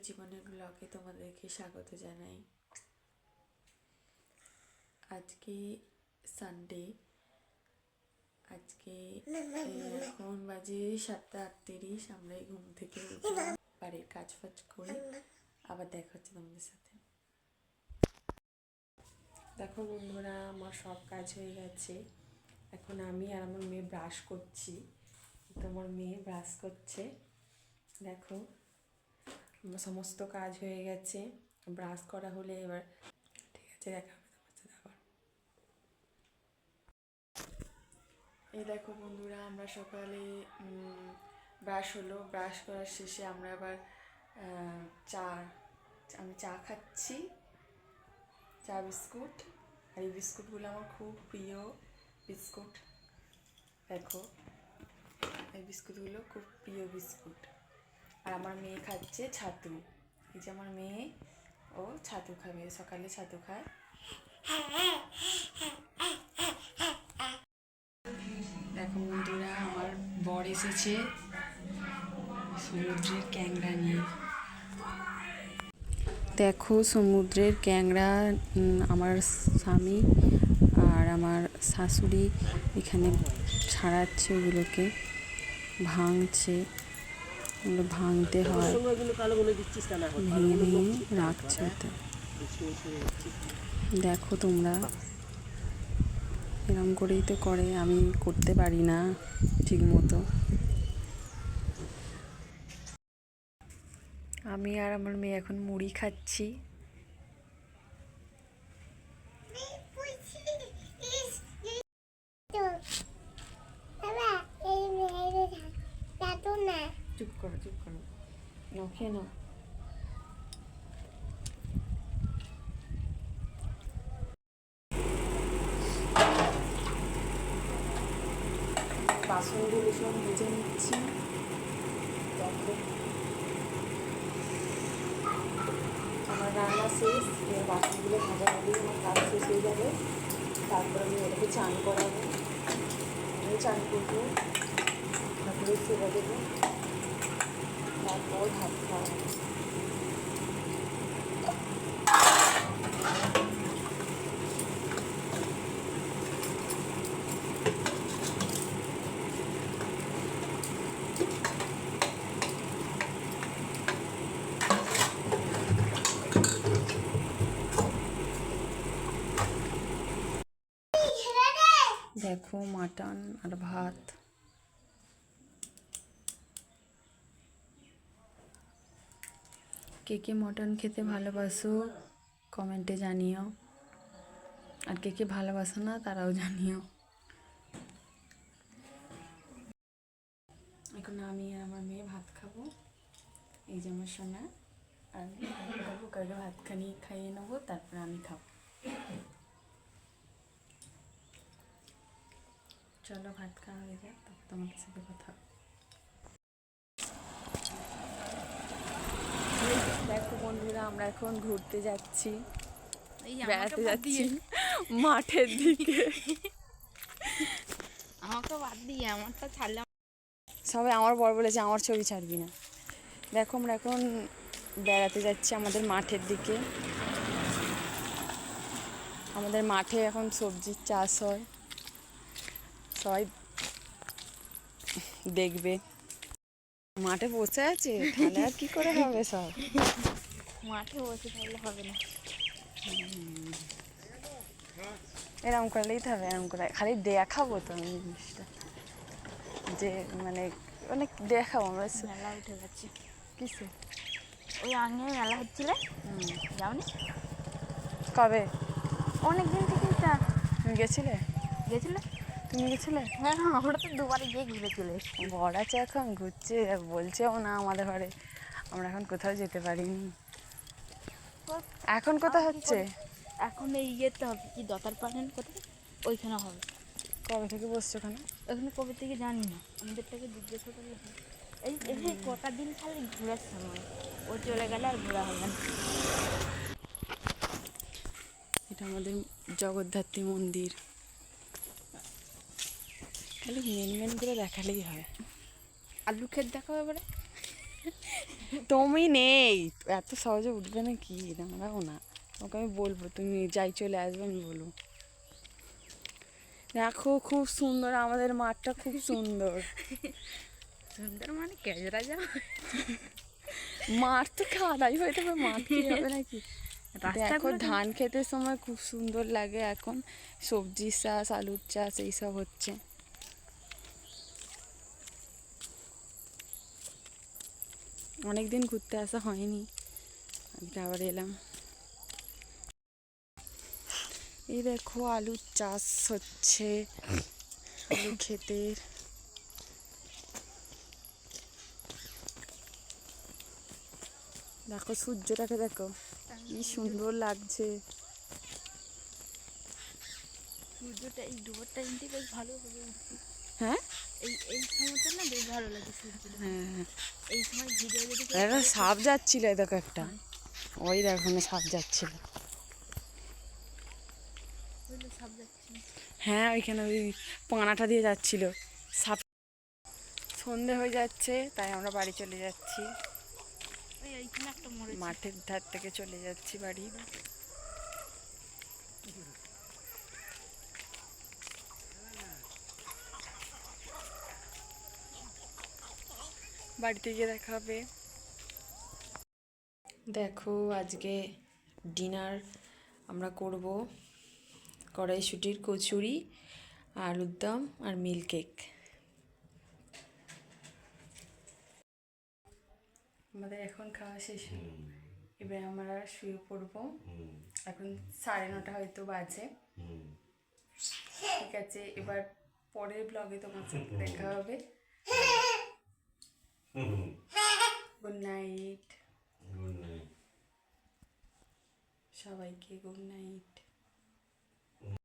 জীবনের ব্লগে তোমাদেরকে স্বাগত জানাই। আজকে সানডে, আজকে এখন বাজে 7:38। আমরা এই ঘুম থেকে উঠলাম, বাড়ির কাজ ফাজ করে আবার দেখা হচ্ছে তোমাদের সাথে। দেখো বন্ধুরা, আমার সব কাজ হয়ে গেছে। এখন আমি আর আমার মেয়ে ব্রাশ করছি। তোমার মেয়ে ব্রাশ করছে। দেখো আমার সমস্ত কাজ হয়ে গেছে, ব্রাশ করা হলে এবার ঠিক আছে দেখা হবে তোমার সাথে আবার। এই দেখো বন্ধুরা, আমরা সকালে ব্রাশ হলো, ব্রাশ করার শেষে আমরা আবার আমি চা খাচ্ছি, চা বিস্কুট। আর এই বিস্কুটগুলো আমার খুব প্রিয় বিস্কুট। দেখো এই বিস্কুটগুলো খুব প্রিয় বিস্কুট। আর আমার মেয়ে খাচ্ছে ছাতু। এই যে আমার মেয়ে, ও ছাতু খাবে, সকালে ছাতু খায়। দেখো বন্ধুরা, আমার বর এসেছে সমুদ্রের ক্যাংড়া নিয়ে। দেখো সমুদ্রের ক্যাংড়া আমার স্বামী আর আমার শাশুড়ি এখানে ছাড়াচ্ছে, ওগুলোকে ভাঙছে। ওগুলো ভাঙতে হয়, ভেঙে ভেঙে রাখছে ওতে। দেখো তোমরা, এরকম করেই তো করে, আমি করতে পারি না ঠিক মতো। আমি আর আমার মেয়ে এখন মুড়ি খাচ্ছি। চুপ করো চুপ করো, নাও খেয়ে নাও। বাসনগুলো সব মেজে নিচ্ছি। দেখো আমার রান্না শেষ, এবার বাসনগুলো ভাজা হলেই আমার কাজ শেষ হয়ে যাবে। তারপর আমি ওটাকে চান করাবো, আমি চান করবো, তারপরে সেবা দেবো, তারপর ভাত খাওয়াবো। দেখো মাটন আর ভাত। কে কে মটন খেতে ভালোবাসো কমেন্টে জানিও, আর কে কে ভালোবাসো না তারাও জানিও। এখন আমি আর আমার মেয়ে ভাত খাবো। এই যে আমার সোনা, আর কাউকে ভাত খাইয়ে নেবো, তারপরে আমি খাবো। চলো ভাত খাওয়া হয়ে যাক, তারপর তোমাদের সাথে কথা। দেখো বন্ধুরা, আমরা এখন ঘুরতে যাচ্ছি, বেড়াতে যাচ্ছি মাঠের দিকে। আমাকে বাদ দিয়ে আমারটা ছাড়লাম। সবাই আমার বর বলেছে আমার ছবি ছাড়বি না। দেখো আমরা এখন বেড়াতে যাচ্ছি আমাদের মাঠের দিকে। আমাদের মাঠে এখন সবজির চাষ হয়, সবাই দেখবে। মাঠে বসে আছে, তাহলে আর কি করে হবে? সব মাঠে বসে থাকলে হবে না, এরকম করলেই তো হবে। এরকম করে খালি দেখাবো তো আমি জিনিসটা, যে মানে অনেক দেখাবো আমরা। মেলা উঠে যাচ্ছে কিসে? ওই আগে মেলা হচ্ছিল, যাওনি? কবে? অনেক দিন থেকে। তুমি গেছিলে? গেছিলে? তুমি গেছিলে? হ্যাঁ, আমরা তো দুবারে গিয়ে ঘুরে চলে এসেছি। বড় আছে এখন, ঘুরছে, বলছেও না আমাদের ঘরে। আমরা এখন কোথাও যেতে পারিনি। এখন কোথায় হচ্ছে? এখন এই ইয়েতে হবে, কি দতার পারেন কোথায়, ওইখানে হবে। কবে থেকে বসছো ওখানে? ওখানে কবে থেকে জানি না, আমাদের থেকে জিজ্ঞেস করলে হয়। এই কটা দিন খালি ঘোরার সময়, ও চলে গেলে আর ঘোরা হবে না। এটা আমাদের জগদ্ধাত্রী মন্দির, খালি মেন করে দেখালেই হয়। আলু ক্ষেত দেখাবো এবারে। তুমি নেই, এত সহজে উঠবে না কি, দাঁড়াও না, তোমাকে আমি বলবো, তুমি যাই চলে আসবে, আমি বলবো। দেখো খুব সুন্দর, আমাদের মাঠটা খুব সুন্দর। সুন্দর মানে কেজরা যাও। মাঠ তো কাদাই হয়ে যাবে, মাঠ কি হবে নাকি। দেখো রাস্তাগুলো ধান খেতের সময় খুব সুন্দর লাগে, এখন সবজির চাষ, আলুর চাষ এইসব হচ্ছে। অনেকদিন ঘুরতে আসা হয়নি, আজকে আবার এলাম। এই দেখো আলুর চাষ হচ্ছে, আলু ক্ষেতের। দেখো সূর্যটাকে দেখো কি সুন্দর লাগছে। সূর্যটা এই দুপুর টাইমটি বেশ ভালো হবে। হ্যাঁ এই সময়টা না বেশ ভালো লাগে সূর্যটা। হ্যাঁ, এই সময় ভিডিও যদি একটা সাপ যাচ্ছিল, এই দেখো একটা, ওই দেখো না সাপ যাচ্ছিল। সাপ যাচ্ছে। হ্যাঁ ওইখানে ওই পানাটা দিয়ে যাচ্ছিল সাপ। সন্ধে হয়ে যাচ্ছে, তাই আমরা বাড়ি চলে যাচ্ছি, এইখানে একটা মরে মাঠের ধার থেকে চলে যাচ্ছি বাড়ি। বাড়িতে গিয়ে দেখা হবে। দেখো আজকে ডিনার আমরা করব কড়াইশুঁটির কচুরি, আলুর দম আর মিল্ক কেক। আমাদের এখন খাওয়া শেষ, এবার আমরা শুয়ে পড়বো। এখন 9:30 হয়তো বাজে। ঠিক আছে, এবার পরের ব্লগে তোমার সাথে দেখা হবে। গুড নাইট সবাইকে, গুড নাইট।